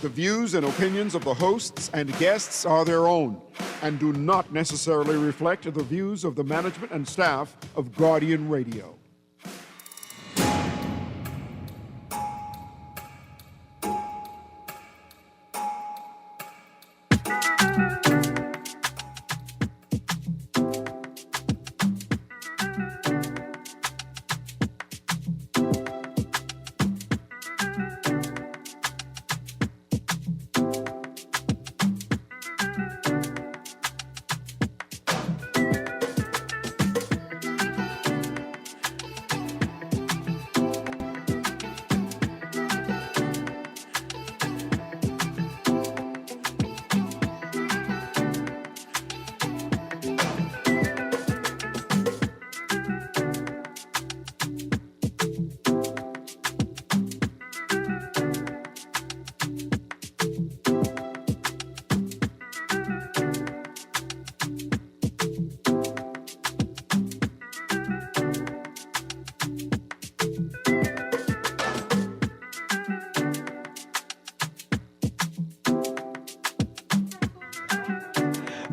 The views and opinions of the hosts and guests are their own and do not necessarily reflect the views of the management and staff of Guardian Radio.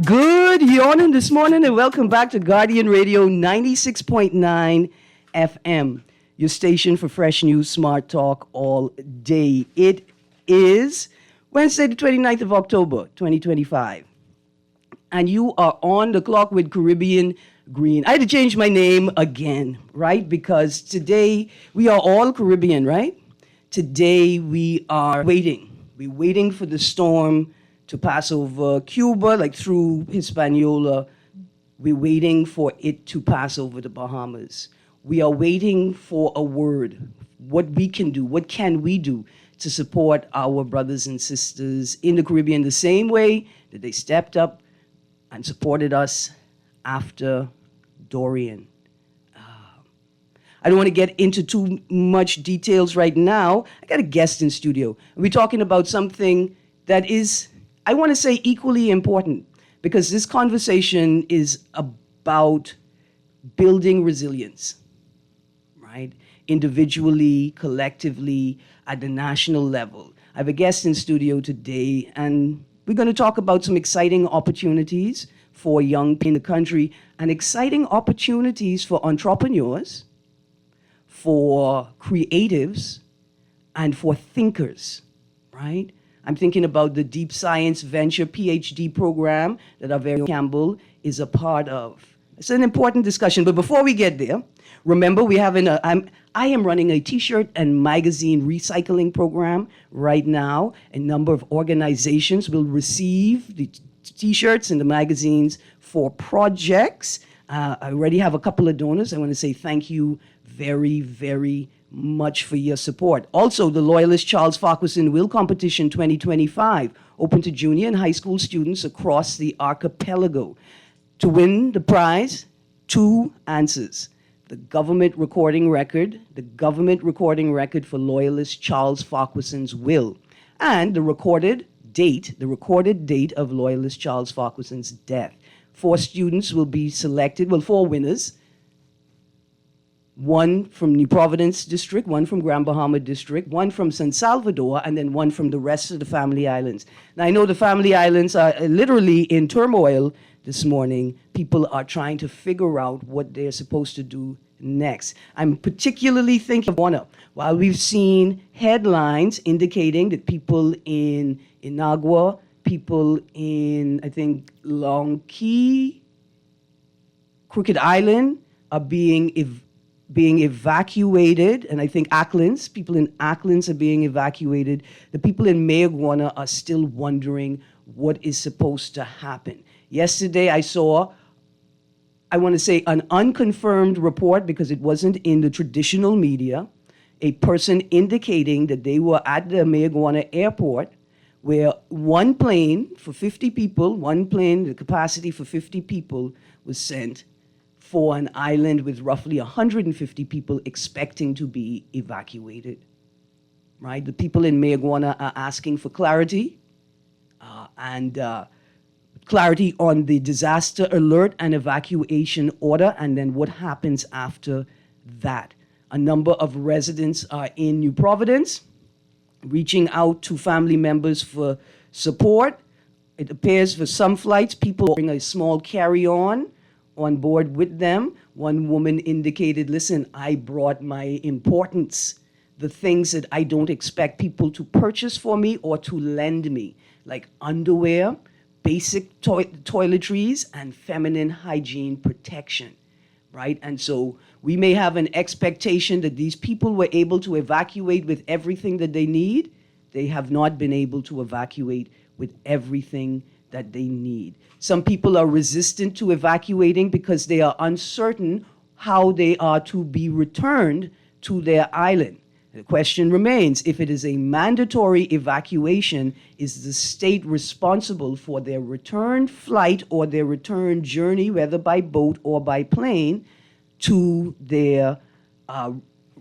Good morning this morning and welcome back to Guardian Radio 96.9 FM, your station for fresh news, smart talk all day. It is Wednesday the 29th of October, 2025. And you are on the clock with Caribbean Greene. I had to change my name again, right? Because today we are all Caribbean, right? Today we are waiting. We're waiting for the storm to pass over Cuba, like through Hispaniola. We're waiting for it to pass over the Bahamas. We are waiting for a word, what we can do, what can we do to support our brothers and sisters in the Caribbean the same way that they stepped up and supported us after Dorian. I don't want to get into too much details right now. I got a guest in studio. We're talking about something that is, I want to say, equally important, because this conversation is about building resilience, right? Individually, collectively, at the national level. I have a guest in studio today, and we're going to talk about some exciting opportunities for young people in the country and exciting opportunities for entrepreneurs, for creatives, and for thinkers, right? I'm thinking about the Deep Science Venture PhD program that our very Campbell is a part of. It's an important discussion, but before we get there, remember I am running a t-shirt and magazine recycling program right now. A number of organizations will receive the t-shirts and the magazines for projects. I already have a couple of donors. I want to say thank you very, very much for your support. Also, the Loyalist Charles Farquharson Will Competition 2025, open to junior and high school students across the archipelago. To win the prize, 2 answers. The government recording record for Loyalist Charles Farquharson's will, and the recorded date of Loyalist Charles Farquharson's death. 4 students will be selected, 4 winners. 1 from New Providence District, 1 from Grand Bahama District, 1 from San Salvador, and then 1 from the rest of the Family Islands. Now, I know the Family Islands are literally in turmoil this morning. People are trying to figure out what they're supposed to do next. I'm particularly thinking of Warner. While we've seen headlines indicating that people in Inagua, people in, I think, Long Key, Crooked Island are being evacuated, and I think people in Acklands are being evacuated. The people in Mayaguana are still wondering what is supposed to happen. Yesterday I saw, I want to say, an unconfirmed report, because it wasn't in the traditional media, a person indicating that they were at the Mayaguana airport where one plane for 50 people, the capacity for 50 people was sent for an island with roughly 150 people expecting to be evacuated, right? The people in Mayaguana are asking for clarity, and clarity on the disaster alert and evacuation order, and then what happens after that. A number of residents are in New Providence, reaching out to family members for support. It appears for some flights, people bring a small carry-on board with them. One woman indicated, listen, I brought my importance, the things that I don't expect people to purchase for me or to lend me, like underwear, basic toiletries, and feminine hygiene protection, right? And so we may have an expectation that these people were able to evacuate with everything that they need. They have not been able to evacuate with everything that they need. Some people are resistant to evacuating because they are uncertain how they are to be returned to their island. The question remains, if it is a mandatory evacuation, is the state responsible for their return flight or their return journey, whether by boat or by plane, to their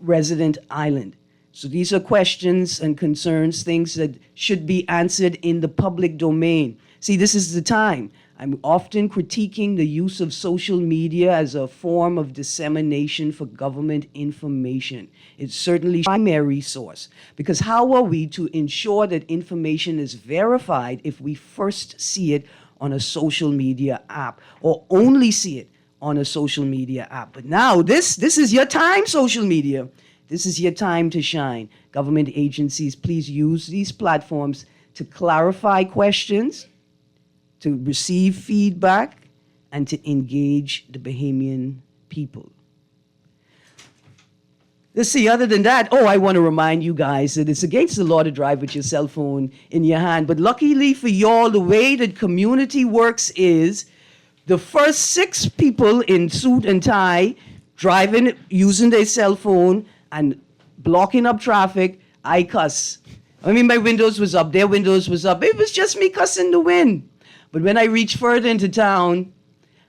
resident island? So these are questions and concerns, things that should be answered in the public domain. See, this is the time. I'm often critiquing the use of social media as a form of dissemination for government information. It's certainly a primary source, because how are we to ensure that information is verified if we first see it on a social media app or only see it on a social media app? But now this is your time, social media. This is your time to shine. Government agencies, please use these platforms to clarify questions, to receive feedback, and to engage the Bahamian people. Let's see, other than that, I want to remind you guys that it's against the law to drive with your cell phone in your hand. But luckily for y'all, the way that community works is the first 6 people in suit and tie driving, using their cell phone, and blocking up traffic, I cuss. I mean, my windows was up, their windows was up. It was just me cussing the wind. But when I reached further into town,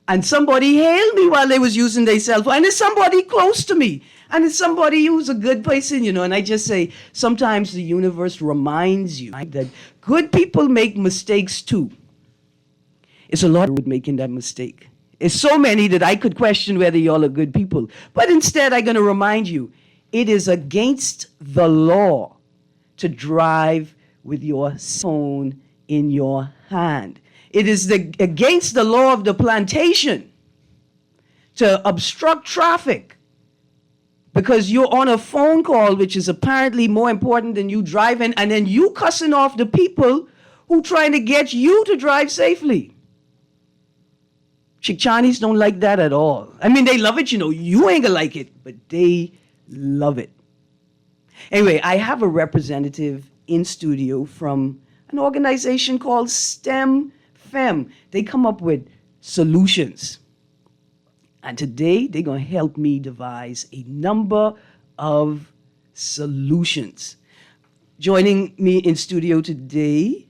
and somebody hailed me while they was using their cell phone, and it's somebody close to me, and it's somebody who's a good person, and I just say, sometimes the universe reminds you that good people make mistakes too. It's a lot of making that mistake. It's so many that I could question whether y'all are good people. But instead, I'm going to remind you, it is against the law to drive with your phone in your hand. It is against the law of the plantation to obstruct traffic because you're on a phone call, which is apparently more important than you driving, and then you cussing off the people who trying to get you to drive safely. Chicanis don't like that at all. I mean, they love it, you ain't gonna like it, but they love it. Anyway, I have a representative in studio from an organization called STEM Fem. They come up with solutions. And today, they're going to help me devise a number of solutions. Joining me in studio today,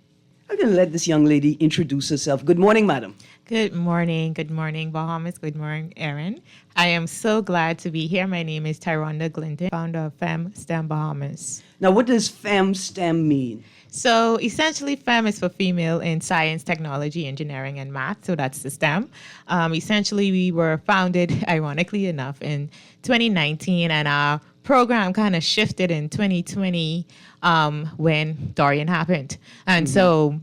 I'm going to let this young lady introduce herself. Good morning, madam. Good morning, Bahamas. Good morning, Erin. I am so glad to be here. My name is Tyronda Glinton, founder of Fem STEM Bahamas. Now, what does Fem STEM mean? So essentially, FEM is for female in science, technology, engineering, and math. So that's the STEM. Essentially, we were founded, ironically enough, in 2019, and our program kind of shifted in 2020 when Dorian happened. And so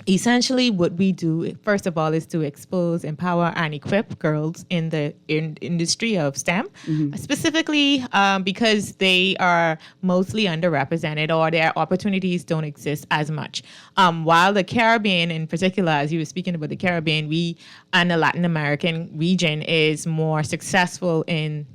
essentially what we do, first of all, is to expose, empower, and equip girls in the industry of STEM, specifically because they are mostly underrepresented or their opportunities don't exist as much. While the Caribbean in particular, as you were speaking about the Caribbean, and the Latin American region is more successful in,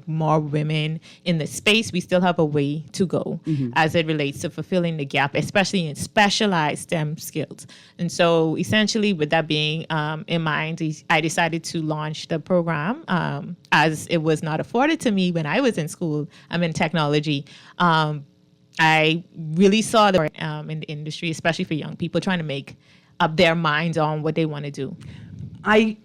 more women in the space, we still have a way to go as it relates to fulfilling the gap, especially in specialized STEM skills. And so essentially with that being in mind, I decided to launch the program as it was not afforded to me when I was in school. I'm in technology. I really saw the in the industry, especially for young people, trying to make up their minds on what they want to do.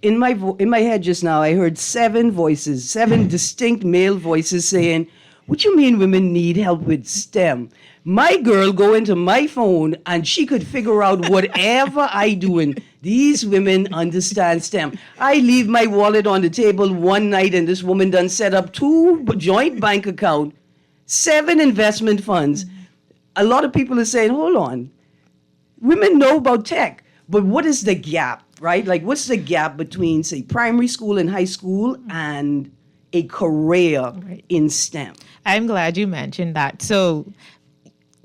In my head just now, I heard 7 voices, 7 distinct male voices saying, "What you mean women need help with STEM? My girl go into my phone and she could figure out whatever I doing. These women understand STEM. I leave my wallet on the table one night and this woman done set up 2 joint bank account, 7 investment funds, a lot of people are saying, hold on, women know about tech, but what is the gap, right? Like, what's the gap between, say, primary school and high school and a career in STEM? I'm glad you mentioned that. So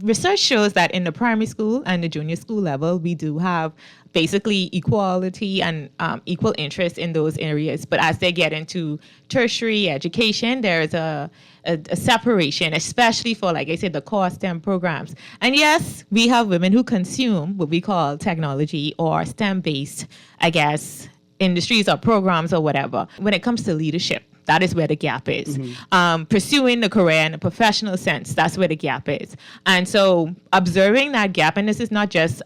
research shows that in the primary school and the junior school level, we do have basically equality and equal interest in those areas. But as they get into tertiary education, there's a separation, especially for, like I said, the core STEM programs. And yes, we have women who consume what we call technology or STEM-based, I guess, industries or programs or whatever. When it comes to leadership, that is where the gap is. Pursuing the career in a professional sense, that's where the gap is. And so observing that gap, and this is not just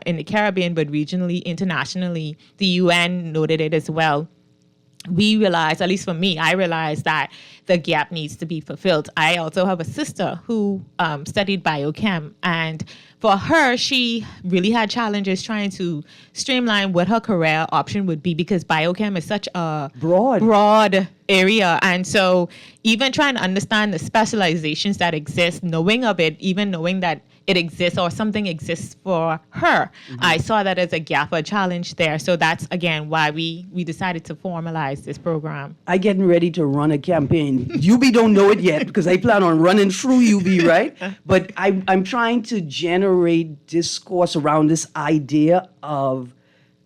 in the Caribbean, but regionally, internationally, the UN noted it as well. We realized, at least for me, I realized that the gap needs to be fulfilled. I also have a sister who studied biochem, and for her, she really had challenges trying to streamline what her career option would be because biochem is such a broad area. And so even trying to understand the specializations that exist, knowing of it, even knowing that it exists or something exists for her, I saw that as a gap, a challenge there. So that's, again, why we decided to formalize this program. I getting ready to run a campaign. UB don't know it yet because I plan on running through UB, right? But I'm trying to generate discourse around this idea of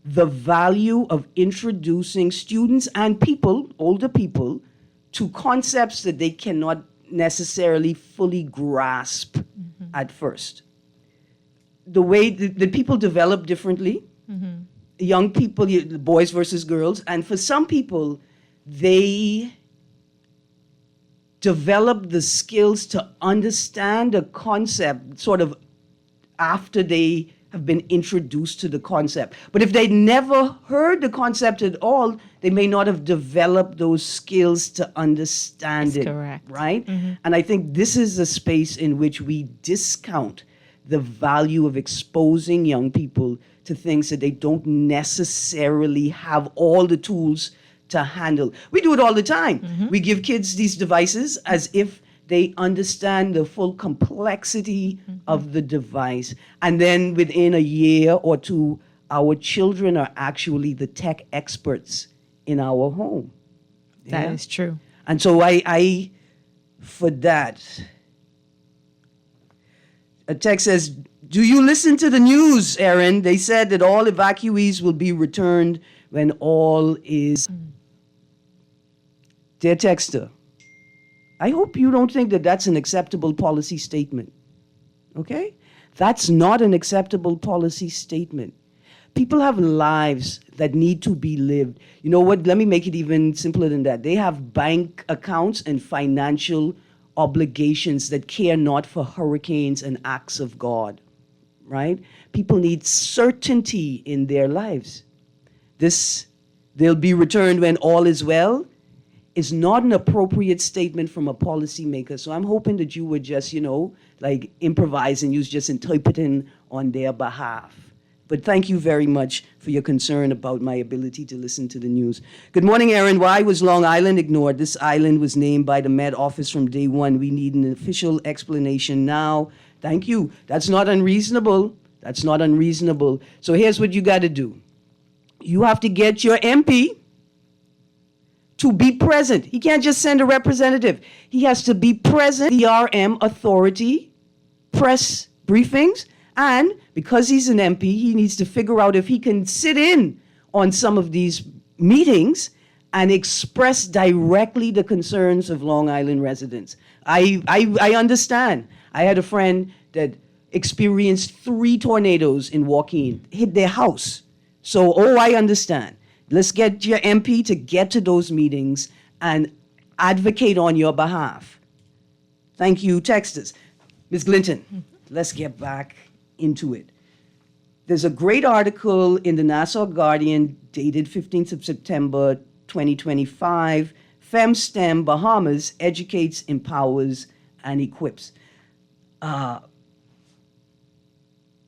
the value of introducing students and people, older people, to concepts that they cannot necessarily fully grasp at first. The way that people develop differently, young people, boys versus girls, and for some people, they develop the skills to understand a concept sort of after they have been introduced to the concept. But if they never heard the concept at all, they may not have developed those skills to understand it. Correct. Right? And I think this is a space in which we discount the value of exposing young people to things that they don't necessarily have all the tools to handle. We do it all the time. We give kids these devices as if they understand the full complexity of the device. And then within a year or two, our children are actually the tech experts in our home. That is true. And so I for that, a text says, do you listen to the news, Erin? They said that all evacuees will be returned when all is... Dear texter, I hope you don't think that that's an acceptable policy statement, okay? That's not an acceptable policy statement. People have lives that need to be lived. You know what? Let me make it even simpler than that. They have bank accounts and financial obligations that care not for hurricanes and acts of God, right? People need certainty in their lives. They'll be returned when all is well, is not an appropriate statement from a policymaker. So I'm hoping that you would just, like improvise and use just interpreting on their behalf. But thank you very much for your concern about my ability to listen to the news. Good morning, Erin. Why was Long Island ignored? This island was named by the Met Office from day one. We need an official explanation now. Thank you. That's not unreasonable. That's not unreasonable. So here's what you got to do. You have to get your MP to be present. He can't just send a representative. He has to be present. The RM authority, press briefings, and because he's an MP, he needs to figure out if he can sit in on some of these meetings and express directly the concerns of Long Island residents. I understand. I had a friend that experienced 3 tornadoes in Joaquin, hit their house. So, I understand. Let's get your MP to get to those meetings and advocate on your behalf. Thank you, texters. Ms. Glinton, let's get back into it. There's a great article in the Nassau Guardian dated 15th of September, 2025. FemSTEM Bahamas educates, empowers, and equips.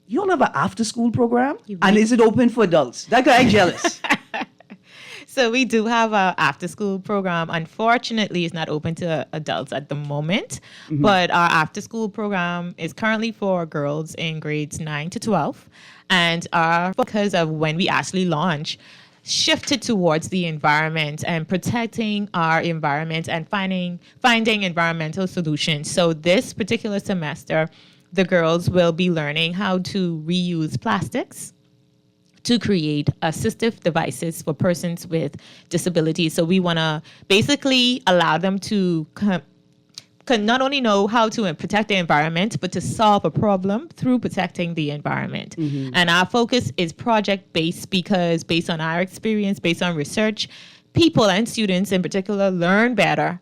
You all have an after-school program? And is it open for adults? That guy jealous. So we do have a after school program. Unfortunately, it's not open to adults at the moment, but our after school program is currently for girls in grades 9 to 12. And our focus of when we actually launch shifted towards the environment and protecting our environment and finding environmental solutions. So this particular semester, the girls will be learning how to reuse plastics to create assistive devices for persons with disabilities. So we want to basically allow them to can not only know how to protect the environment, but to solve a problem through protecting the environment. And our focus is project-based because based on our experience, based on research, people and students in particular learn better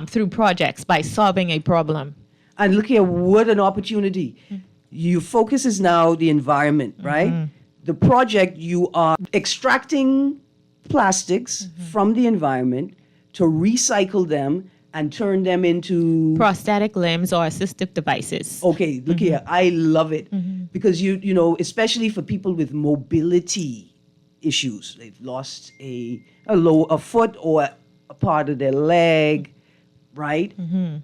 through projects by solving a problem. And look here, what an opportunity. Your focus is now the environment, right? The project, you are extracting plastics from the environment to recycle them and turn them into prosthetic limbs or assistive devices. Okay, look here, I love it because you know, especially for people with mobility issues, they've lost a foot or a part of their leg, right?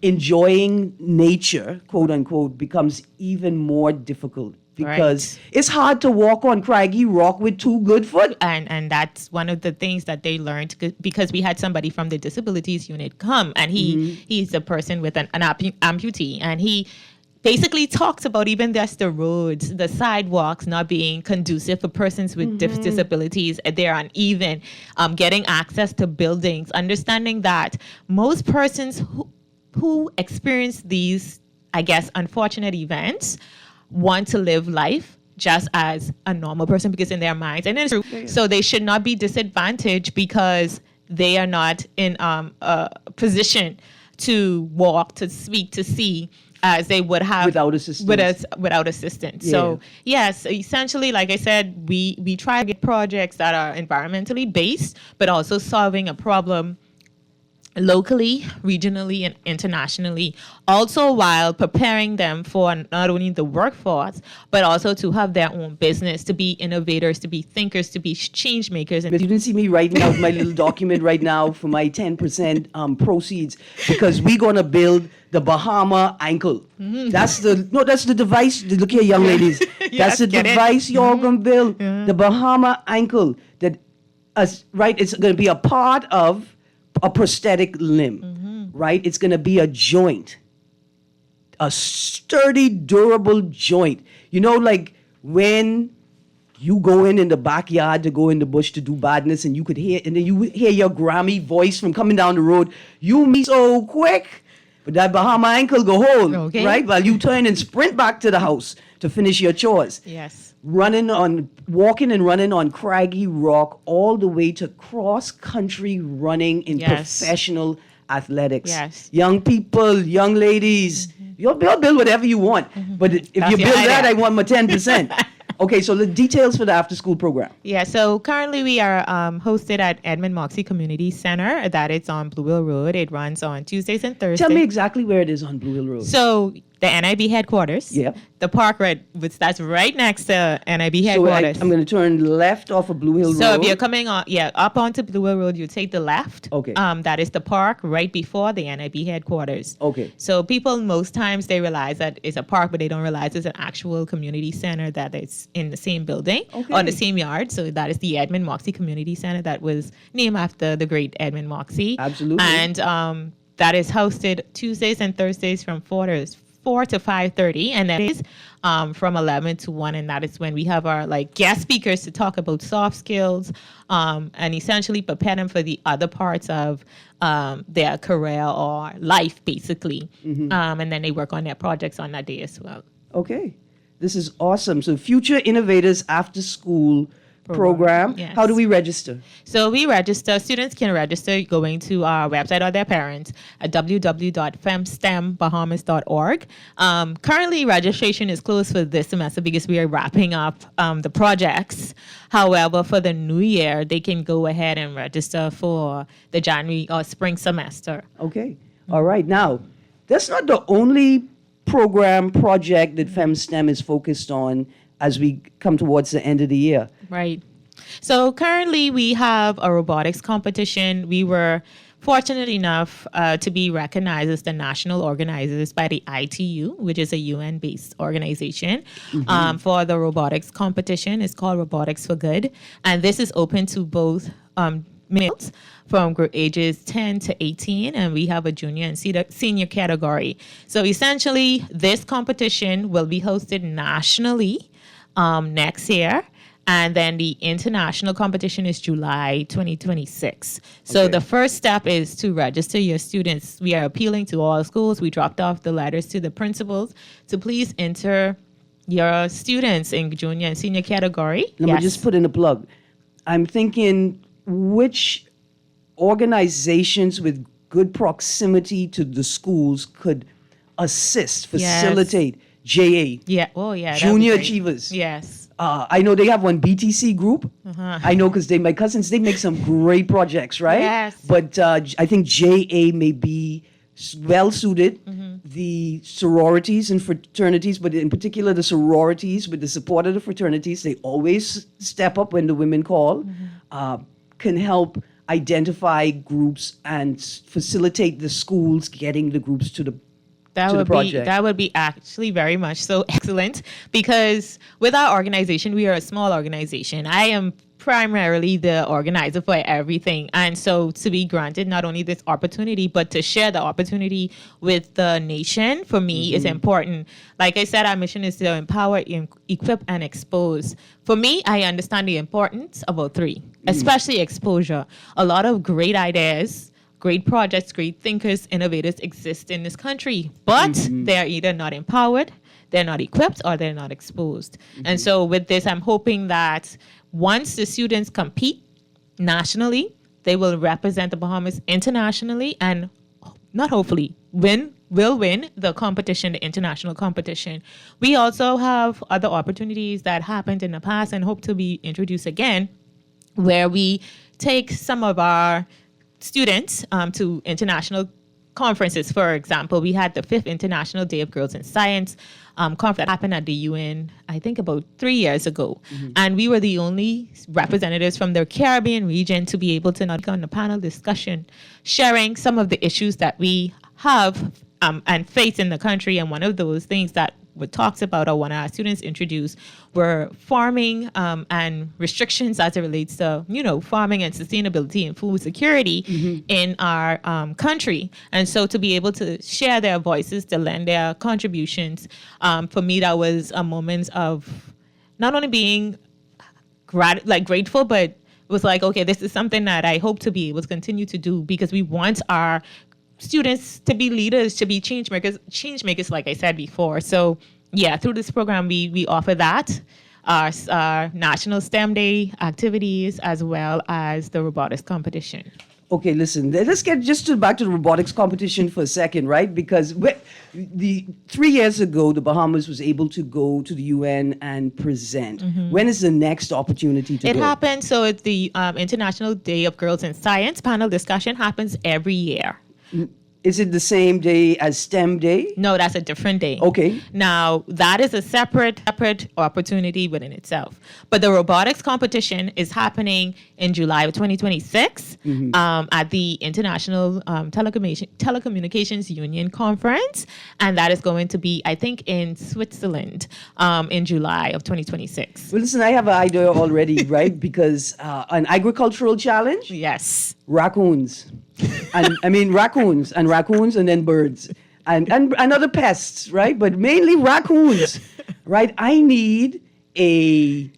Enjoying nature, quote unquote, becomes even more difficult because it's hard to walk on craggy rock with two good foot. And that's one of the things that they learned because we had somebody from the disabilities unit come, and he's a person with an amputee, and he basically talks about even just the roads, the sidewalks not being conducive for persons with disabilities. They're uneven, getting access to buildings, understanding that most persons who experience these, I guess, unfortunate events want to live life just as a normal person because in their minds, and it's true, so they should not be disadvantaged because they are not in a position to walk, to speak, to see as they would have without assistance. Without assistance. So yes, essentially, like I said, we try to get projects that are environmentally based, but also solving a problem locally, regionally, and internationally, also while preparing them for not only the workforce, but also to have their own business, to be innovators, to be thinkers, to be change makers. But you didn't see me writing out my little document right now for my 10% proceeds because we're going to build the Bahama ankle. That's the device. Look here, young ladies. That's the device y'all going to build. The Bahama ankle. That, it's going to be a part of a prosthetic limb, right? It's going to be a joint, a sturdy, durable joint. You know, like when you go in the backyard to go in the bush to do badness, and you could hear, and then you hear your Grammy voice from coming down the road. You meet so quick, but that Bahama ankle go hold, right? While you turn and sprint back to the house to finish your chores. Yes. Walking and running on craggy rock, all the way to cross-country running in professional athletics. Yes. Young people, young ladies, you'll build whatever you want. But if you build that, I want my 10%. Okay, so the details for the after-school program. Yeah, so currently we are hosted at Edmund Moxie Community Center. That is on Blue Hill Road. It runs on Tuesdays and Thursdays. Tell me exactly where it is on Blue Hill Road. So the NIB headquarters. Yep. The park which that's right next to NIB headquarters. So I'm going to turn left off of Blue Hill Road. So if you're coming on, up onto Blue Hill Road, you take the left. Okay. That is the park right before the NIB headquarters. Okay. So people, most times they realize that it's a park, but they don't realize it's an actual community center that is in the same building, on the same yard. So that is the Edmund Moxie Community Center that was named after the great Edmund Moxie. Absolutely. And that is hosted Tuesdays and Thursdays from 4 to 5:30, and that is from 11 to 1, and that is when we have our guest speakers to talk about soft skills and essentially prepare them for the other parts of their career or life, basically. And then they work on their projects on that day as well. Okay, this is awesome. So Future Innovators After School program. Yes. How do we register? So students can register going to our website or their parents at www.femstembahamas.org. Currently, registration is closed for this semester because we are wrapping up the projects. However, for the new year, they can go ahead and register for the January or spring semester. Okay. All right. Now, that's not the only project that FemSTEM is focused on as we come towards the end of the year. Right. So currently we have a robotics competition. We were fortunate enough to be recognized as the national organizers by the ITU, which is a UN-based organization, for the robotics competition. It's called Robotics for Good. And this is open to both males from ages 10 to 18, and we have a junior and senior category. So essentially, this competition will be hosted nationally next year. And then the international competition is July 2026. So the first step is to register your students. We are appealing to all schools. We dropped off the letters to the principals to please enter your students in junior and senior category. Let me just put in a plug. I'm thinking which organizations with good proximity to the schools could assist, facilitate JA. Yeah. Oh, yeah. Junior Achievers. Yes. I know they have one BTC group. I know because my cousins, they make some great projects, right? Yes. But I think JA may be well suited. The sororities and fraternities, but in particular the sororities, with the support of the fraternities, they always step up when the women call, can help identify groups and facilitate the schools getting the groups to the That would be actually very much so excellent, because with our organization, we are a small organization. I am primarily the organizer for everything. And so to be granted not only this opportunity, but to share the opportunity with the nation, for me, is important. Like I said, our mission is to empower, equip, and expose. For me, I understand the importance of all three, especially exposure. A lot of great ideas, great projects, great thinkers, innovators exist in this country, but they're either not empowered, they're not equipped, or they're not exposed. And so with this, I'm hoping that once the students compete nationally, they will represent the Bahamas internationally and not hopefully will win the competition, the international competition. We also have other opportunities that happened in the past and hope to be introduced again, where we take some of our students to international conferences. For example, we had the 5th International Day of Girls in Science conference that happened at the UN, I think about 3 years ago. And we were the only representatives from the Caribbean region to be able to not go on the panel discussion, sharing some of the issues that we have and face in the country. And one of those things that we talked about, or one of our students introduced, were farming and restrictions as it relates to, farming and sustainability and food security in our country. And so to be able to share their voices, to lend their contributions, for me, that was a moment of not only being grateful, but it was like, okay, this is something that I hope to be able to continue to do, because we want our students to be leaders, to be change makers, like I said before. So yeah, through this program, we offer that, our National STEM Day activities, as well as the robotics competition. Okay, listen, let's get back to the robotics competition for a second, right? Because 3 years ago, the Bahamas was able to go to the UN and present. When is the next opportunity to go? It happens, so it's the International Day of Girls in Science panel discussion happens every year. Is it the same day as STEM Day? No, that's a different day. Okay. Now, that is a separate opportunity within itself. But the robotics competition is happening in July of 2026 at the International Telecommunications Union Conference. And that is going to be, I think, in Switzerland in July of 2026. Well, listen, I have an idea already, right? Because an agricultural challenge? Yes. Raccoons. And I mean raccoons and then birds and other pests, right? But mainly raccoons, right? I need an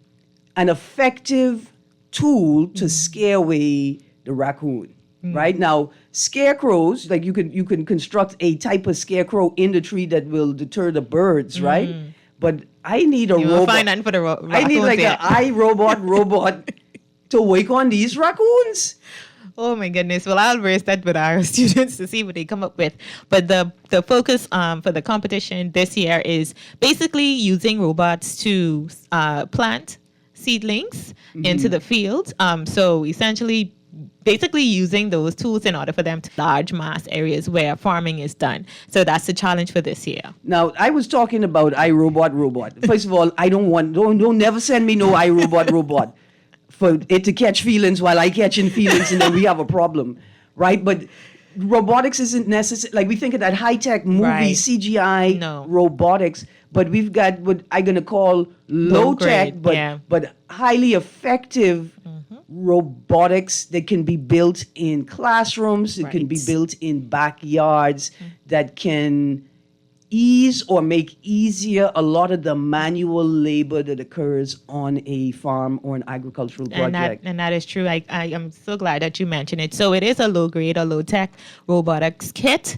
effective tool to scare away the raccoon, right? Now, scarecrows, like you can construct a type of scarecrow in the tree that will deter the birds, right? But I need a robot. Find none for the raccoons. I need like an iRobot to wake on these raccoons. Oh my goodness. Well, I'll raise that with our students to see what they come up with. But the focus for the competition this year is basically using robots to plant seedlings into the field. So essentially, basically using those tools in order for them to large mass areas where farming is done. So that's the challenge for this year. Now, I was talking about iRobot. First of all, I don't never send me no iRobot. for it to catch feelings while I catching feelings, and then we have a problem, right? But robotics isn't necessary. Like we think of that high-tech movie, Right. CGI No. robotics, but we've got what I'm going to call low-tech, grade, but highly effective robotics that can be built in classrooms, it can be Right. built in backyards, that can ease or make easier a lot of the manual labor that occurs on a farm or an agricultural project. And that is true. I am so glad that you mentioned it. So it is a low grade or low tech robotics kit.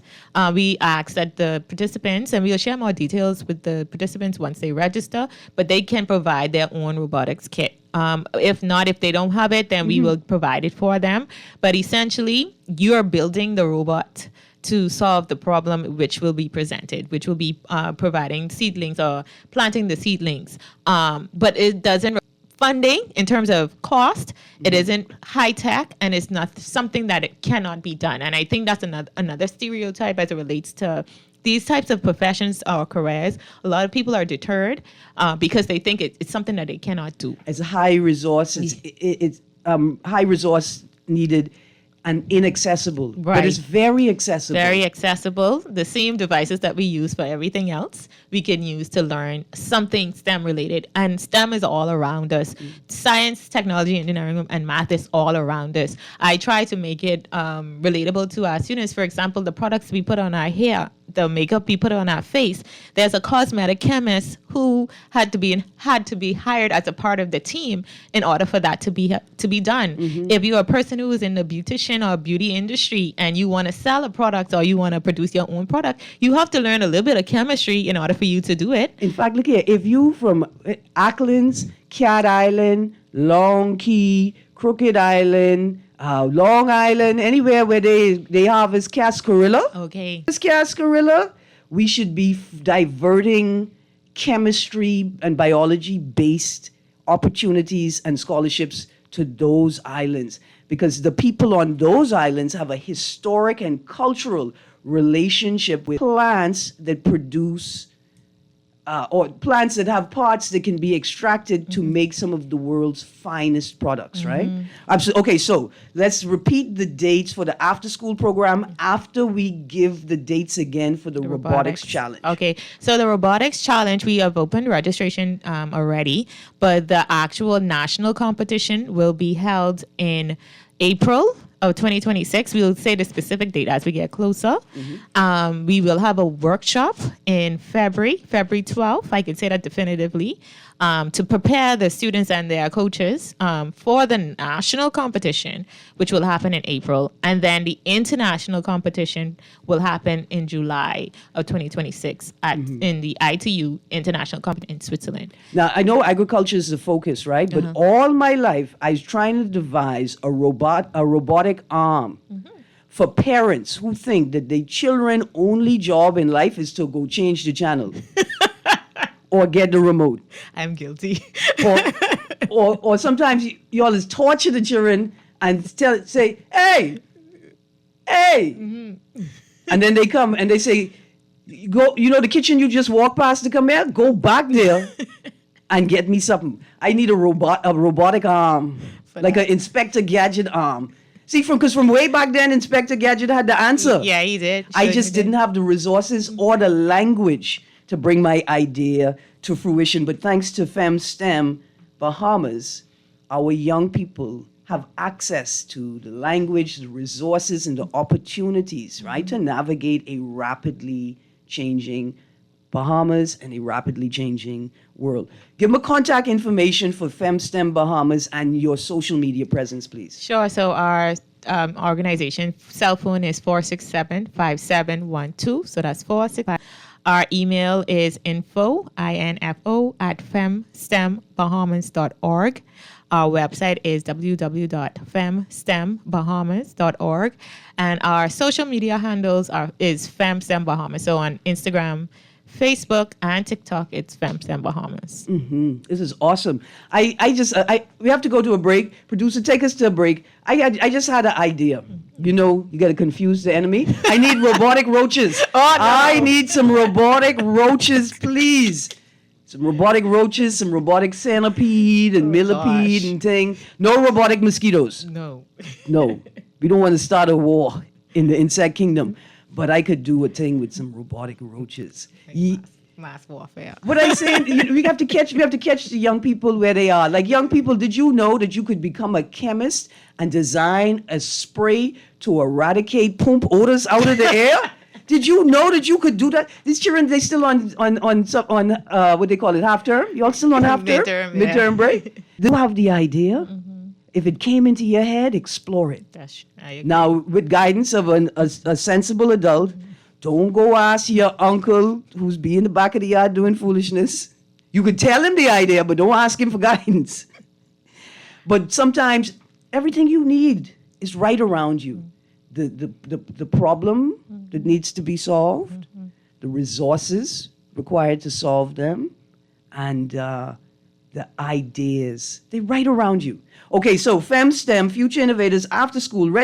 We ask that the participants, and we'll share more details with the participants once they register, but they can provide their own robotics kit. If not, if they don't have it, then we will provide it for them. But essentially, you're building the robot to solve the problem which will be presented, which will be providing seedlings or planting the seedlings. But it doesn't funding in terms of cost. It isn't high tech, and it's not something that it cannot be done. And I think that's another stereotype as it relates to these types of professions or careers. A lot of people are deterred because they think it's something that they cannot do. It's high resource, it's high resource needed and inaccessible. But Right. it's very accessible. Very accessible. The same devices that we use for everything else, we can use to learn something STEM related. And STEM is all around us. Science, technology, engineering, and math is all around us. I try to make it relatable to our students. For example, the products we put on our hair, the makeup we put on our face. There's a cosmetic chemist who had to be hired as a part of the team in order for that to be done. If you're a person who is in the beautician or beauty industry and you want to sell a product or you want to produce your own product, you have to learn a little bit of chemistry in order for you to do it. In fact, look here, if you from Acklands, Cat Island, Long Key, Crooked Island, Long Island, anywhere where they harvest cascarilla, Okay. this cascarilla, we should be diverting chemistry and biology based opportunities and scholarships to those islands, because the people on those islands have a historic and cultural relationship with plants that produce or plants that have parts that can be extracted to make some of the world's finest products, right? Okay, so let's repeat the dates for the after school program after we give the dates again for the robotics challenge. Okay, so the robotics challenge, we have opened registration already, but the actual national competition will be held in April of 2026. We'll say the specific date as we get closer. We will have a workshop in February 12th. I can say that definitively, to prepare the students and their coaches for the national competition, which will happen in April. And then the international competition will happen in July of 2026 in the ITU International Competition in Switzerland. Now, I know agriculture is the focus, right? But all my life, I was trying to devise a robotic arm for parents who think that their children' only job in life is to go change the channel or get the remote. I'm guilty. Or sometimes you always torture the children and say, hey, and then they come and they say, go, the kitchen you just walked past to come here, go back there and get me something. I need a robotic arm, like an Inspector Gadget arm. See, because from way back then, Inspector Gadget had the answer. Yeah, he did. I Sure, just he did. didn't have the resources or the language to bring my idea to fruition. But thanks to FemSTEM Bahamas, our young people have access to the language, the resources, and the opportunities, right, to navigate a rapidly changing Bahamas and a rapidly changing world. Give them contact information for FemSTEM Bahamas and your social media presence, please. Sure. So our organization cell phone is 467-5712. So that's 465. Our email is info at femstembahamas.org. Our website is www.femstembahamas.org. And our social media handles is FemSTEM Bahamas. So on Instagram, Facebook, and TikTok, it's FemSTEM Bahamas. This is awesome. We have to go to a break. Producer, take us to a break. I just had an idea. You got to confuse the enemy. I need robotic roaches. Oh, no. I need some robotic roaches, please. Some robotic roaches, some robotic centipede and millipede gosh. and thing. No robotic mosquitoes. No. No, we don't want to start a war in the insect kingdom. But I could do a thing with some robotic roaches. Mass warfare. What I say, we have to catch the young people where they are. Like, young people, did you know that you could become a chemist and design a spray to eradicate poop odors out of the air? Did you know that you could do that? These children, they still on what they call it, half term? You all still on half term? Midterm break? Do you have the idea? If it came into your head, explore it. I agree. Now, with guidance of a sensible adult, don't go ask your uncle who's be in the back of the yard doing foolishness. You could tell him the idea, but don't ask him for guidance. But sometimes everything you need is right around you. The problem that needs to be solved, the resources required to solve them, and the ideas, they're right around you. Okay, so FemSTEM, Future Innovators After School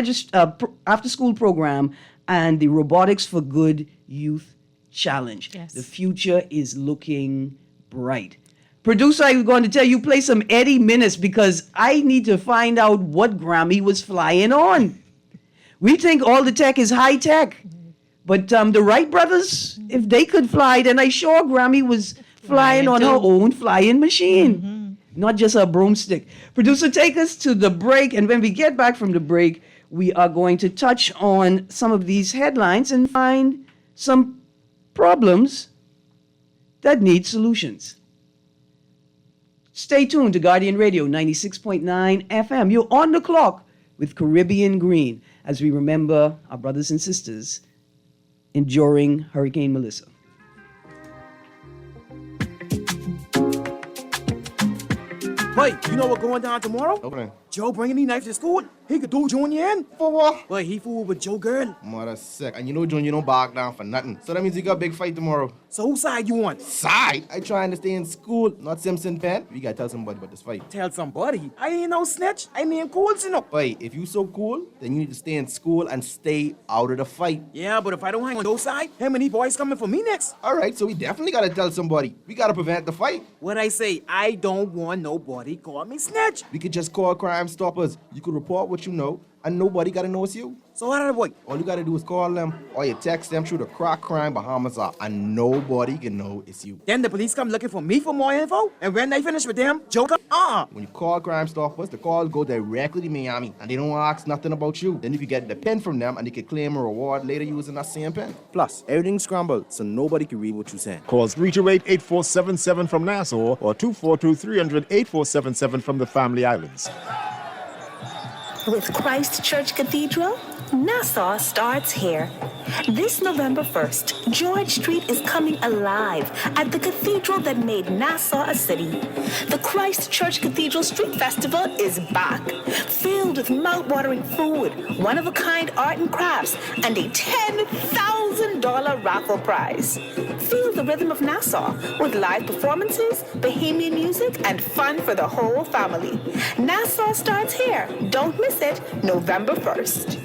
After School Program, and the Robotics for Good Youth Challenge. Yes. The future is looking bright. Producer, I'm going to tell you, play some Eddie Minnis because I need to find out what Grammy was flying on. We think all the tech is high tech, but the Wright brothers, if they could fly, then I sure Grammy was flying on her own flying machine, not just a broomstick. Producer, take us to the break, and when we get back from the break, we are going to touch on some of these headlines and find some problems that need solutions. Stay tuned to Guardian Radio 96.9 FM. You're on the clock with Caribbean Greene as we remember our brothers and sisters enduring Hurricane Melissa. Mike, you know what going down tomorrow? Okay. Joe bringing these knives to school. He could do Junior in. For what? But he fooled with Joe girl. Mother sick. And you know Junior don't back down for nothing. So that means you got a big fight tomorrow. So whose side you on? Side? I trying to stay in school, not Simpson Pen. We gotta tell somebody about this fight. Tell somebody. I ain't no snitch. I mean cool, you know. Wait, if you so cool, then you need to stay in school and stay out of the fight. Yeah, but if I don't hang on those side, him and these boys coming for me next. Alright, so we definitely gotta tell somebody. We gotta prevent the fight. What I say, I don't want nobody call me snitch. We could just call Crime Stoppers. You could report what you know, and nobody gotta know it's you. So how did I avoid? All you gotta do is call them, or you text them through the Crack Crime Bahamas app, and nobody can know it's you. Then the police come looking for me for more info, and when they finish with them, Joe come, When you call Crime Stoppers, the calls go directly to Miami, and they don't ask nothing about you. Then if you get the pen from them, and they can claim a reward later using that same pen. Plus, everything's scrambled, so nobody can read what you're saying. Calls 328-8477 from Nassau or 242-300-8477 from the Family Islands. With Christ Church Cathedral, Nassau starts here. This November 1st, George Street is coming alive at the cathedral that made Nassau a city. The Christ Church Cathedral Street Festival is back, filled with mouth-watering food, one-of-a-kind art and crafts, and a $10,000 raffle prize. Feel the rhythm of Nassau with live performances, bohemian music, and fun for the whole family. Nassau starts here. Don't miss it, November 1st.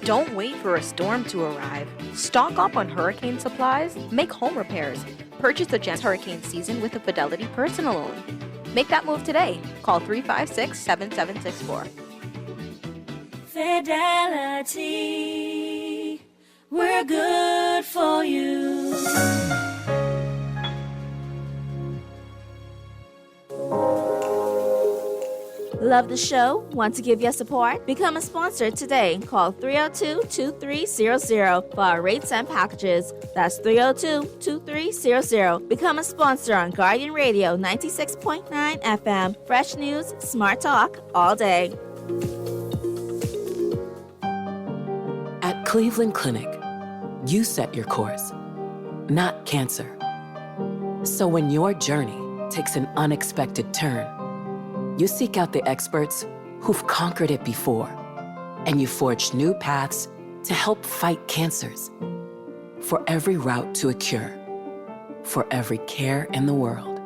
Don't wait for a storm to arrive. Stock up on hurricane supplies, make home repairs. Purchase the Gents Hurricane Season with a Fidelity personal loan. Make that move today. Call 356-7764. Fidelity, we're good for you. Love the show? Want to give your support? Become a sponsor today. Call 302-2300 for our rates and packages. That's 302-2300. Become a sponsor on Guardian Radio 96.9 FM. Fresh news, smart talk, all day. At Cleveland Clinic, you set your course, not cancer. So when your journey takes an unexpected turn, you seek out the experts who've conquered it before, and you forge new paths to help fight cancers. For every route to a cure, for every care in the world.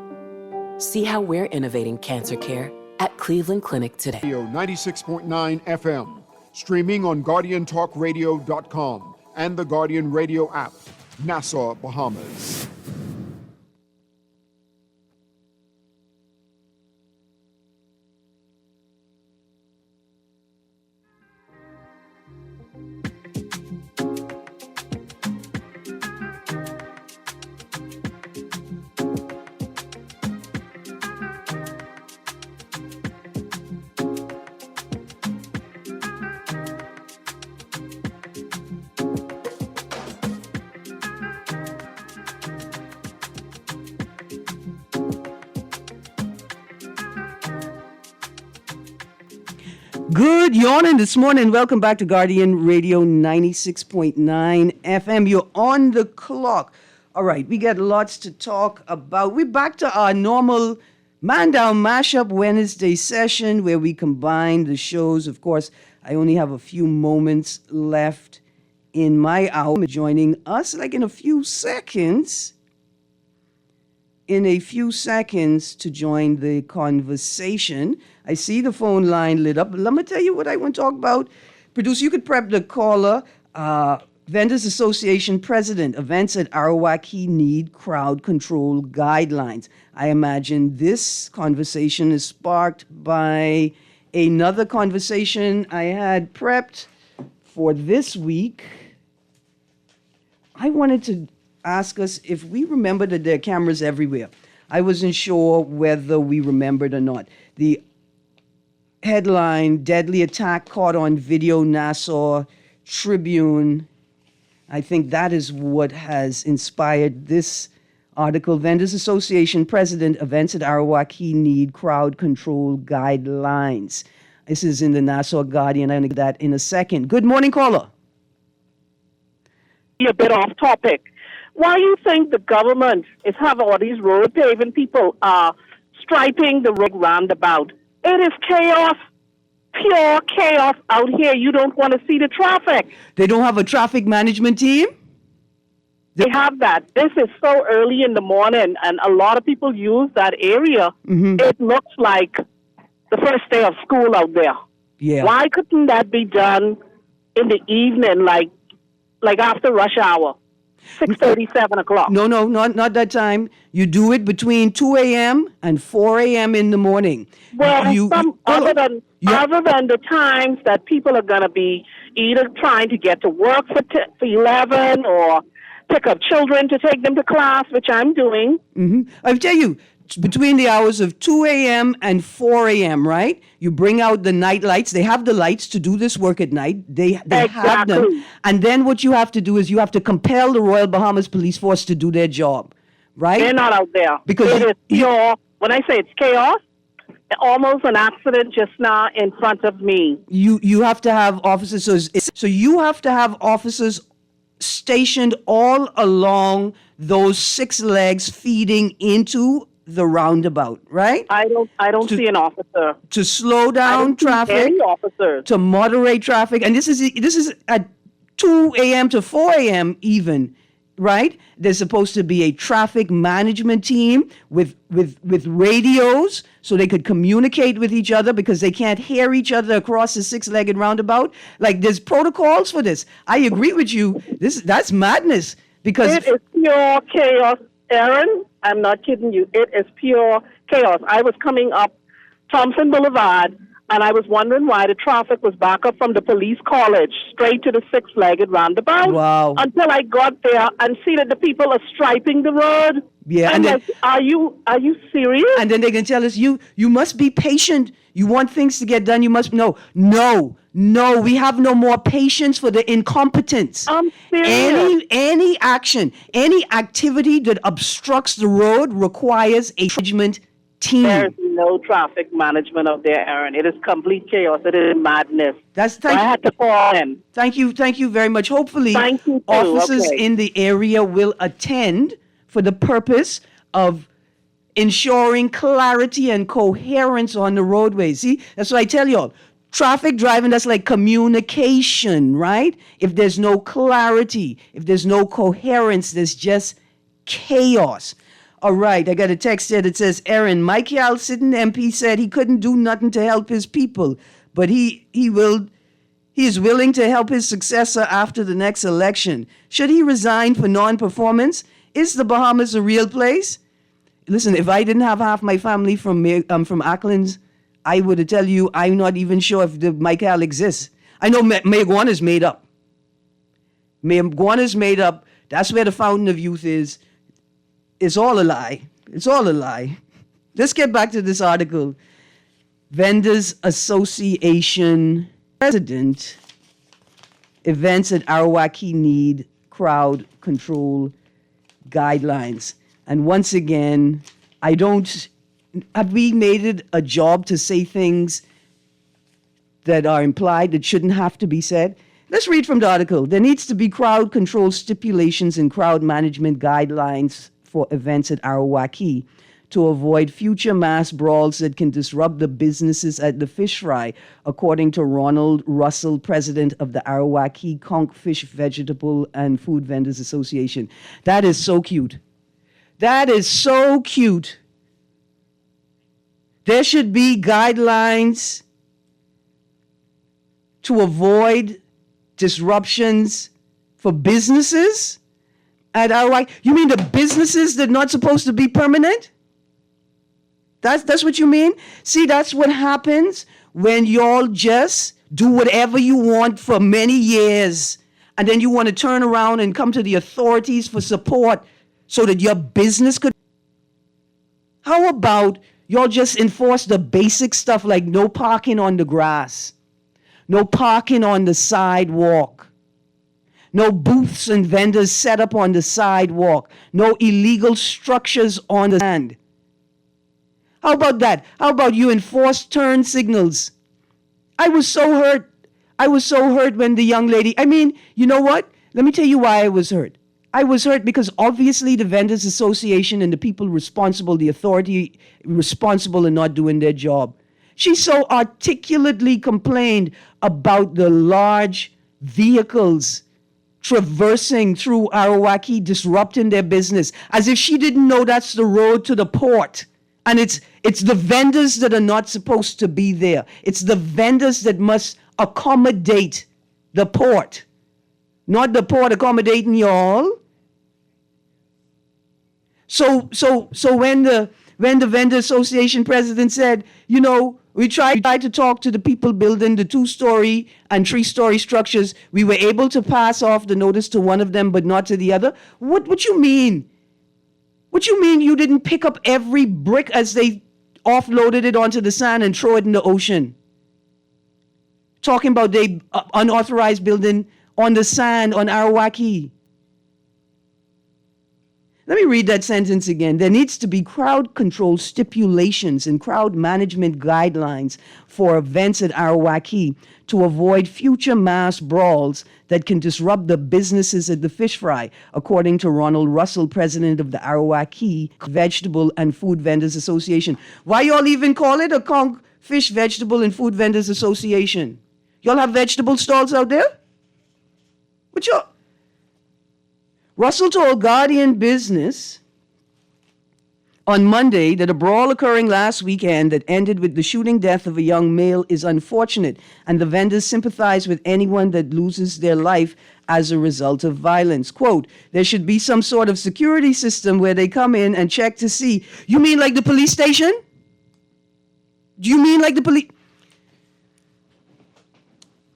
See how we're innovating cancer care at Cleveland Clinic today. 96.9 FM, Streaming on GuardianTalkRadio.com and the Guardian Radio app. Nassau, Bahamas. Good yawning this morning. Welcome back to Guardian Radio 96.9 FM. You're on the clock. All right, we got lots to talk about. We're back to our normal Man Down Mashup Wednesday session where we combine the shows. Of course, I only have a few moments left in my hour. Joining us like in a few seconds to join the conversation. I see the phone line lit up. Let me tell you what I want to talk about. Producer, you could prep the caller. Vendors Association President, events at Arawak need crowd control guidelines. I imagine this conversation is sparked by another conversation I had prepped for this week. I wanted to ask us if we remember that there are cameras everywhere. I wasn't sure whether we remembered or not. The headline, Deadly Attack Caught on Video, Nassau Tribune. I think that is what has inspired this article. Vendors Association President, events at Arawak need crowd control guidelines. This is in the Nassau Guardian. I'm going to get that in a second. Good morning, caller. A bit off topic. Why do you think the government is having all these road paving people striping the road roundabout? It is chaos, pure chaos out here. You don't want to see the traffic. They don't have a traffic management team? They have that. This is so early in the morning, and a lot of people use that area. Mm-hmm. It looks like the first day of school out there. Yeah. Why couldn't that be done in the evening, like after rush hour? 6:30, 7 o'clock. No, not that time. You do it between 2 a.m. and 4 a.m. in the morning. Well, other than the times that people are going to be either trying to get to work for 11 or pick up children to take them to class, which I'm doing. Mm-hmm. I'll tell you, between the hours of 2 a.m. and 4 a.m., right? You bring out the night lights. They have the lights to do this work at night. They have them. And then what you have to do is you have to compel the Royal Bahamas Police Force to do their job, right? They're not out there. Because it is pure, when I say it's chaos, almost an accident just now in front of me. You have to have officers. So you have to have officers stationed all along those 6 legs feeding into the roundabout, right? I don't see an officer to slow down traffic. Any officers to moderate traffic, and this is at 2 a.m. to 4 a.m. even, right? There's supposed to be a traffic management team with radios so they could communicate with each other because they can't hear each other across the 6-legged roundabout. Like there's protocols for this. I agree with you. That's madness because it is pure chaos. Erin, I'm not kidding you. It is pure chaos. I was coming up Thompson Boulevard, and I was wondering why the traffic was back up from the police college straight to the 6-legged roundabout. Wow. Until I got there and see that the people are striping the road. Yeah. And then, are you serious? And then they can tell us, you must be patient. You want things to get done. You must no. We have no more patience for the incompetence. I'm serious. Any action, any activity that obstructs the road requires a management team. There's no traffic management out there, Erin. It is complete chaos. It is madness. I had to call in. Thank you very much. Hopefully, officers in the area will attend for the purpose of ensuring clarity and coherence on the roadways. See, that's what I tell y'all. Traffic driving, that's like communication, right? If there's no clarity, if there's no coherence, there's just chaos. All right, I got a text here that says, Erin, Mike Yal, sitting MP, said he couldn't do nothing to help his people, but he will He is willing to help his successor after the next election. Should he resign for non-performance? Is the Bahamas a real place? Listen, if I didn't have half my family from Acklands, I would tell you I'm not even sure if the Michael exists. I know Mayagwan is made up. Mayagwan is made up. That's where the Fountain of Youth is. It's all a lie. It's all a lie. Let's get back to this article. Vendors Association President, events at Arawaki need crowd control guidelines. And once again, have we made it a job to say things that are implied that shouldn't have to be said? Let's read from the article. There needs to be crowd control stipulations and crowd management guidelines for events at Arawaki to avoid future mass brawls that can disrupt the businesses at the fish fry, according to Ronald Russell, president of the Arawaki Conch Fish, Vegetable, and Food Vendors Association. That is so cute. That is so cute. There should be guidelines to avoid disruptions for businesses at Arawaki. You mean the businesses that are not supposed to be permanent? That's what you mean? See, that's what happens when y'all just do whatever you want for many years, and then you want to turn around and come to the authorities for support so that your business could. How about y'all just enforce the basic stuff like no parking on the grass, no parking on the sidewalk, no booths and vendors set up on the sidewalk, no illegal structures on the land. How about that? How about you enforce turn signals? I was so hurt. I was so hurt when the young lady, you know what? Let me tell you why I was hurt. I was hurt because obviously the Vendors Association and the people responsible, the authority responsible in not doing their job. She so articulately complained about the large vehicles traversing through Arawaki, disrupting their business, as if she didn't know that's the road to the port. And it's the vendors that are not supposed to be there. It's the vendors that must accommodate the port, not the port accommodating y'all. So when the Vendor Association president said, we tried to talk to the people building the 2-story and 3-story structures, we were able to pass off the notice to one of them, but not to the other. What you mean? What you mean you didn't pick up every brick as they offloaded it onto the sand and throw it in the ocean? Talking about they unauthorized building on the sand on Arawaki. Let me read that sentence again. There needs to be crowd control stipulations and crowd management guidelines for events at Arawaki to avoid future mass brawls that can disrupt the businesses at the fish fry, according to Ronald Russell, president of the Arawaki Vegetable and Food Vendors Association. Why y'all even call it a Conch Fish, Vegetable, and Food Vendors Association? Y'all have vegetable stalls out there? What y'all? Russell told Guardian Business on Monday that a brawl occurring last weekend that ended with the shooting death of a young male is unfortunate, and the vendors sympathize with anyone that loses their life as a result of violence. Quote, there should be some sort of security system where they come in and check to see. You mean like the police station? Do you mean like the police?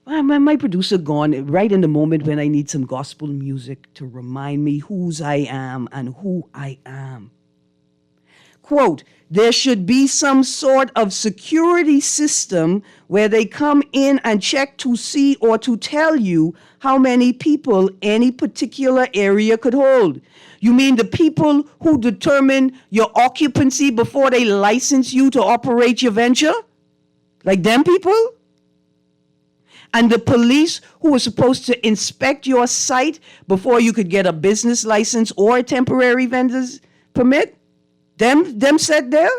My producer gone right in the moment when I need some gospel music to remind me whose I am and who I am. Quote, there should be some sort of security system where they come in and check to see or to tell you how many people any particular area could hold. You mean the people who determine your occupancy before they license you to operate your venture? Like them people? And the police who were supposed to inspect your site before you could get a business license or a temporary vendor's permit? Them said there?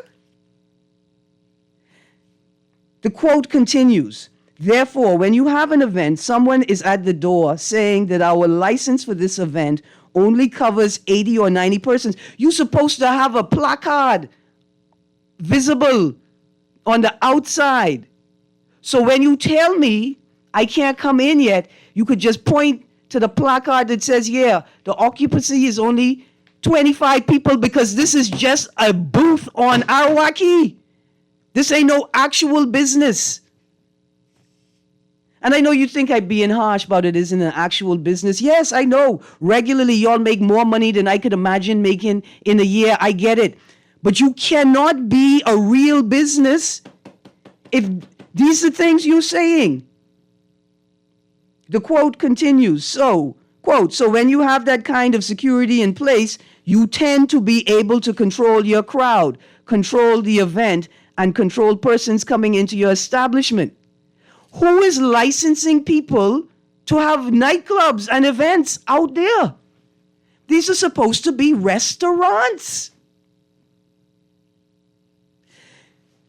The quote continues, therefore, when you have an event, someone is at the door saying that our license for this event only covers 80 or 90 persons. You're supposed to have a placard visible on the outside. So when you tell me I can't come in yet. You could just point to the placard that says, yeah, the occupancy is only 25 people because this is just a booth on Arawaki. This ain't no actual business. And I know you think I'm being harsh about it isn't an actual business. Yes, I know. Regularly, y'all make more money than I could imagine making in a year. I get it. But you cannot be a real business if these are things you're saying. The quote continues. So, quote, so when you have that kind of security in place, you tend to be able to control your crowd, control the event, and control persons coming into your establishment. Who is licensing people to have nightclubs and events out there? These are supposed to be restaurants.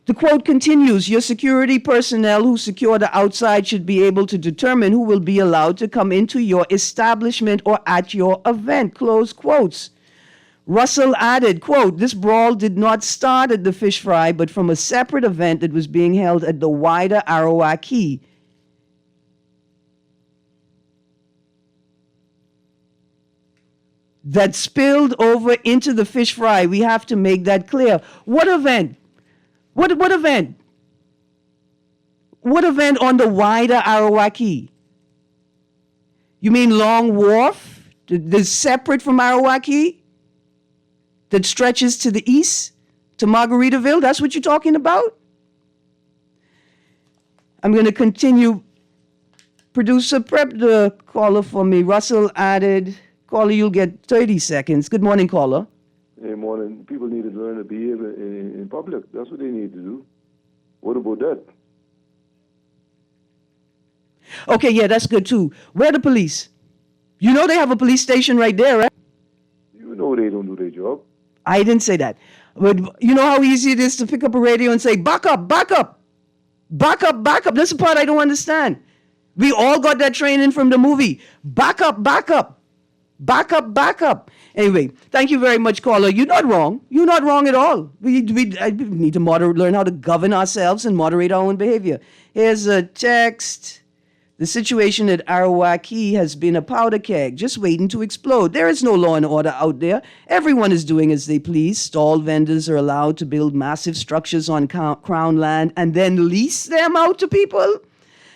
The quote continues, your security personnel who secure the outside should be able to determine who will be allowed to come into your establishment or at your event, close quotes. Russell added, quote, this brawl did not start at the fish fry, but from a separate event that was being held at the wider Arawaki. That spilled over into the fish fry. We have to make that clear. What event? What event? What event on the wider Arawaki? You mean Long Wharf? That's separate from Arawaki? That stretches to the east, to Margaritaville? That's what you're talking about? I'm going to continue. Producer, prep the caller for me. Russell added, caller, you'll get 30 seconds. Good morning, caller. Hey, morning. People need to learn to behave in public. That's what they need to do. What about that? Okay, yeah, that's good too. Where are the police? You know they have a police station right there, right? You know they don't do their job. I didn't say that. But you know how easy it is to pick up a radio and say, back up, back up, back up, back up. That's the part I don't understand. We all got that training from the movie. Back up, back up, back up, back up. Anyway, thank you very much, caller. You're not wrong. You're not wrong at all. We need to learn how to govern ourselves and moderate our own behavior. Here's a text. The situation at Arawaki has been a powder keg, just waiting to explode. There is no law and order out there. Everyone is doing as they please. Stall vendors are allowed to build massive structures on Crown land and then lease them out to people.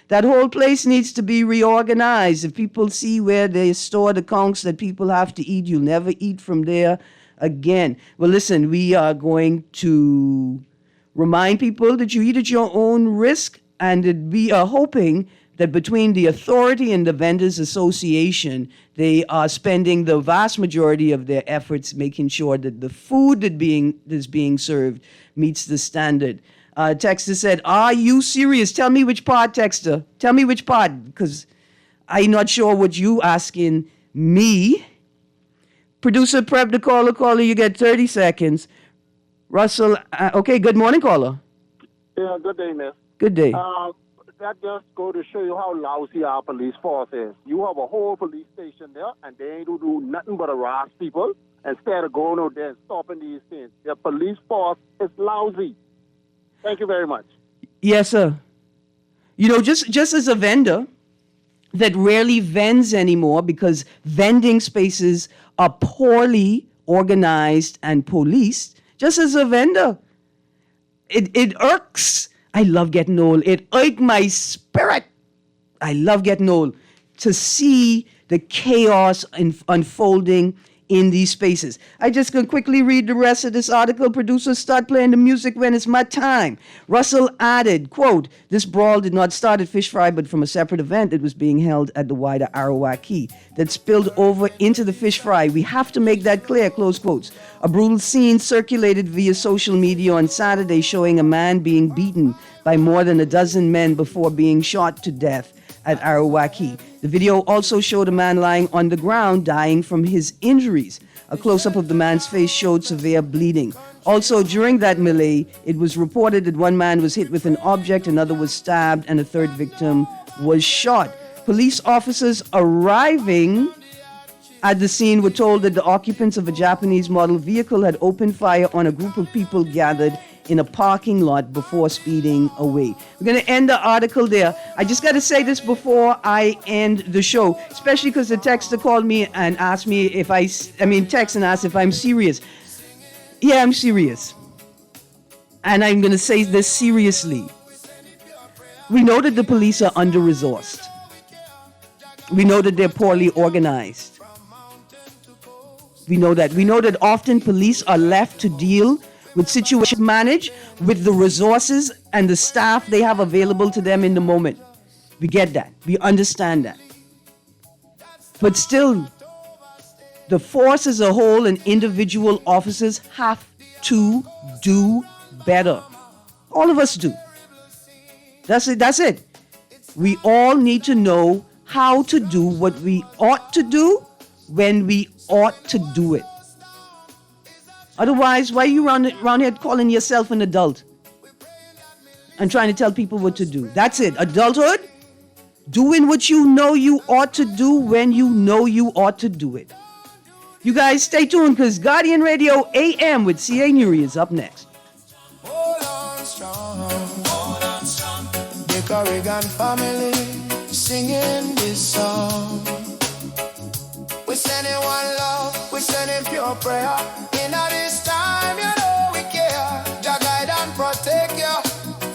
That whole place needs to be reorganized. If people see where they store the conchs that people have to eat, you'll never eat from there again. Well, listen, we are going to remind people that you eat at your own risk, and that we are hoping that between the authority and the Vendors Association, they are spending the vast majority of their efforts making sure that the food that's being served meets the standard. Texter said, are you serious? Tell me which part, Texter. Tell me which part, because I'm not sure what you asking me. Producer, prep the caller. Caller, you get 30 seconds. Russell, okay, good morning, caller. Yeah, good day, miss. Good day. That just go to show you how lousy our police force is. You have a whole police station there, and they ain't do nothing but harass people instead of going out there and stopping these things. Their police force is lousy. Thank you very much. Yes, sir. You know, just as a vendor that rarely vends anymore because vending spaces are poorly organized and policed, just as a vendor, it irks. I love getting old. It irked my spirit. I love getting old to see the chaos unfolding in these spaces. I just gonna quickly read the rest of this article. Producers, start playing the music when it's my time. Russell added, quote, this brawl did not start at Fish Fry, but from a separate event that was being held at the wider Arawaki that spilled over into the Fish Fry. We have to make that clear, close quotes. A brutal scene circulated via social media on Saturday showing a man being beaten by more than a dozen men before being shot to death at Arawaki. The video also showed a man lying on the ground dying from his injuries. A close-up of the man's face showed severe bleeding. Also, during that melee, it was reported that one man was hit with an object, another was stabbed, and a third victim was shot. Police officers arriving at the scene were told that the occupants of a Japanese model vehicle had opened fire on a group of people gathered in a parking lot before speeding away. We're going to end the article there. I just got to say this before I end the show, especially because the texter called me and asked me if text and asked if I'm serious. Yeah, I'm serious. And I'm going to say this seriously. We know that the police are under-resourced. We know that they're poorly organized. We know that. We know that often police are left to deal with situations managed with the resources and the staff they have available to them in the moment. We get that. We understand that. But still, the force as a whole and individual officers have to do better. All of us do. That's it. We all need to know how to do what we ought to do when we ought to do it. Otherwise, why are you around here calling yourself an adult and trying to tell people what to do? That's it. Adulthood, doing what you know you ought to do when you know you ought to do it. You guys stay tuned because Guardian Radio AM with C.A. Nuri is up next. The Corrigan family singing this song. We're sending one love, we're sending pure prayer. In this time, you know we care. Jah guide and protect you.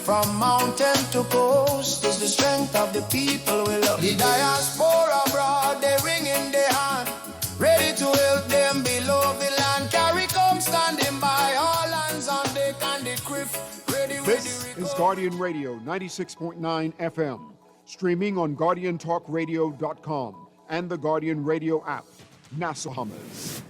From mountain to coast, is the strength of the people we love. The diaspora abroad, they ring in their hand, ready to help them below the land. Carry come standing by, all hands on deck and the criff. This is Guardian Radio 96.9 FM, streaming on GuardianTalkRadio.com and the Guardian Radio app. Nassau Hammers.